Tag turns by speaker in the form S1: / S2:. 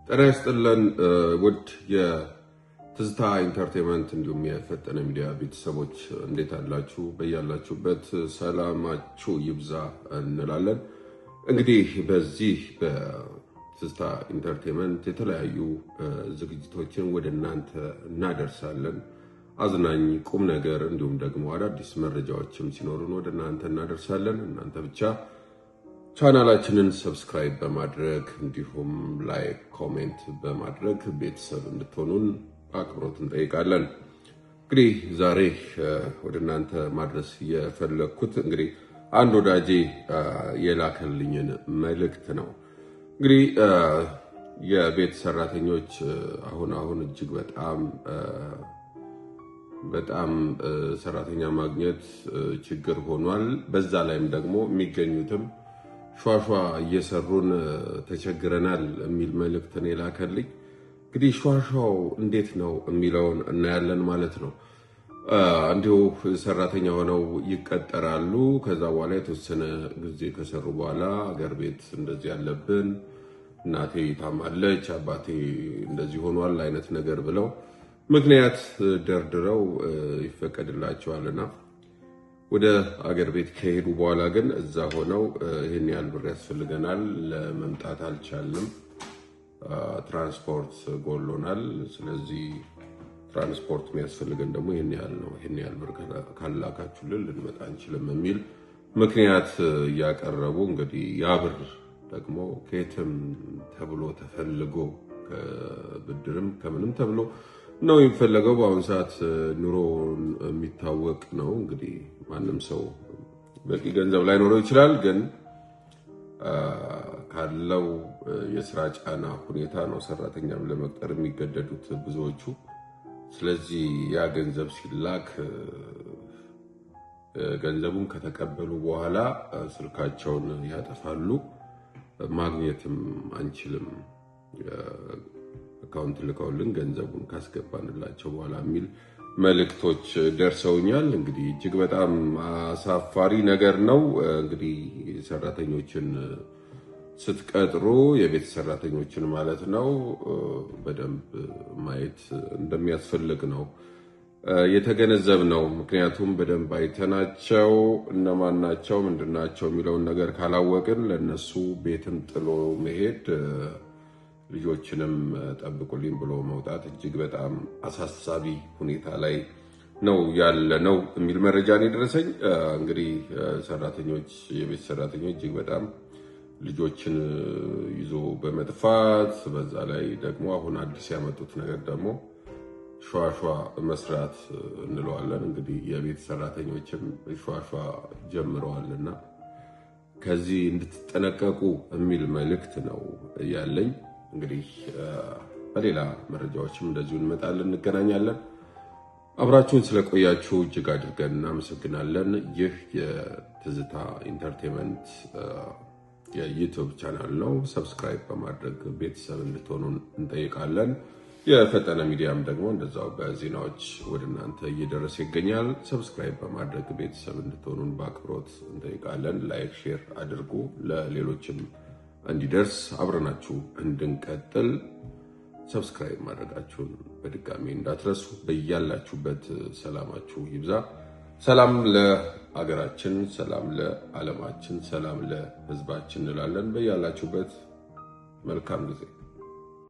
S1: ጤና ይስጥልን ውድ የትዝታ ኢንተርቴይንመንት እንዲሁም የፈጠነ ሚዲያ ቤተሰቦች እንዴት አላችሁ? በያላችሁበት ሰላማችሁ ይብዛ እንላለን። እንግዲህ በዚህ በትዝታ ኢንተርቴይንመንት የተለያዩ ዝግጅቶችን ወደ እናንተ እናደርሳለን። አዝናኝ፣ ቁም ነገር እንዲሁም ደግሞ አዳዲስ መረጃዎችም ሲኖሩን ወደ እናንተ እናደርሳለን። እናንተ ብቻ ቻናላችንን ሰብስክራይብ በማድረግ እንዲሁም ላይክ፣ ኮሜንት በማድረግ ቤተሰብ እንድትሆኑን በአክብሮት እንጠይቃለን። እንግዲህ ዛሬ ወደ እናንተ ማድረስ የፈለኩት እንግዲህ አንድ ወዳጄ የላከልኝን መልእክት ነው። እንግዲህ የቤት ሰራተኞች አሁን እጅግ በጣም ሰራተኛ ማግኘት ችግር ሆኗል። በዛ ላይም ደግሞ የሚገኙትም ሿሿ እየሰሩን ተቸግረናል የሚል መልእክት ነው የላከልኝ። እንግዲህ ሿሿው እንዴት ነው የሚለውን እናያለን ማለት ነው። እንዲሁ ሰራተኛ ሆነው ይቀጠራሉ። ከዛ በኋላ የተወሰነ ጊዜ ከሰሩ በኋላ አገር ቤት እንደዚህ ያለብን፣ እናቴ ታማለች፣ አባቴ እንደዚህ ሆኗል አይነት ነገር ብለው ምክንያት ደርድረው ይፈቀድላቸዋልና ወደ አገር ቤት ከሄዱ በኋላ ግን እዛ ሆነው ይሄን ያህል ብር ያስፈልገናል፣ ለመምጣት አልቻልንም፣ ትራንስፖርት ጎሎናል፣ ስለዚህ ትራንስፖርት የሚያስፈልገን ደግሞ ይሄን ያህል ነው፣ ይሄን ያህል ብር ካላካችሁልን ልንመጣ አንችልም የሚል ምክንያት እያቀረቡ እንግዲህ ያ ብር ደግሞ ከየትም ተብሎ ተፈልጎ ከብድርም ከምንም ተብሎ ነው የሚፈለገው። በአሁኑ ሰዓት ኑሮ የሚታወቅ ነው። እንግዲህ ማንም ሰው በቂ ገንዘብ ላይኖረው ይችላል፣ ግን ካለው የስራ ጫና ሁኔታ ነው ሰራተኛም ለመቅጠር የሚገደዱት ብዙዎቹ። ስለዚህ ያ ገንዘብ ሲላክ ገንዘቡን ከተቀበሉ በኋላ ስልካቸውን ያጠፋሉ፣ ማግኘትም አንችልም አካውንት ልከውልን ገንዘቡን ካስገባንላቸው በኋላ የሚል መልእክቶች ደርሰውኛል። እንግዲህ እጅግ በጣም አሳፋሪ ነገር ነው። እንግዲህ ሰራተኞችን ስትቀጥሩ የቤት ሰራተኞችን ማለት ነው በደንብ ማየት እንደሚያስፈልግ ነው የተገነዘብነው። ምክንያቱም በደንብ አይተናቸው እነማን ናቸው ምንድናቸው የሚለውን ነገር ካላወቅን ለነሱ ቤትን ጥሎ መሄድ ልጆችንም ጠብቁልኝ ብሎ መውጣት እጅግ በጣም አሳሳቢ ሁኔታ ላይ ነው ያለ ነው የሚል መረጃ ነው የደረሰኝ። እንግዲህ ሰራተኞች የቤት ሰራተኞች እጅግ በጣም ልጆችን ይዞ በመጥፋት በዛ ላይ ደግሞ አሁን አዲስ ያመጡት ነገር ደግሞ ሿሿ መስራት እንለዋለን። እንግዲህ የቤት ሰራተኞችም ሿሿ ጀምረዋልና ከዚህ እንድትጠነቀቁ የሚል መልእክት ነው ያለኝ። እንግዲህ በሌላ መረጃዎችም እንደዚሁ እንመጣለን፣ እንገናኛለን። አብራችሁን ስለቆያችሁ እጅግ አድርገን እናመሰግናለን። ይህ የትዝታ ኢንተርቴይንመንት የዩቲዩብ ቻናል ነው። ሰብስክራይብ በማድረግ ቤተሰብ እንድትሆኑን እንጠይቃለን። የፈጠነ ሚዲያም ደግሞ እንደዛው በዜናዎች ወደ እናንተ እየደረሰ ይገኛል። ሰብስክራይብ በማድረግ ቤተሰብ እንድትሆኑን በአክብሮት እንጠይቃለን። ላይክ፣ ሼር አድርጉ ለሌሎችም እንዲደርስ አብረናችሁ እንድንቀጥል ሰብስክራይብ ማድረጋችሁን በድጋሚ እንዳትረሱ። በያላችሁበት ሰላማችሁ ይብዛ። ሰላም ለአገራችን፣ ሰላም ለዓለማችን፣ ሰላም ለሕዝባችን እንላለን። በያላችሁበት መልካም ጊዜ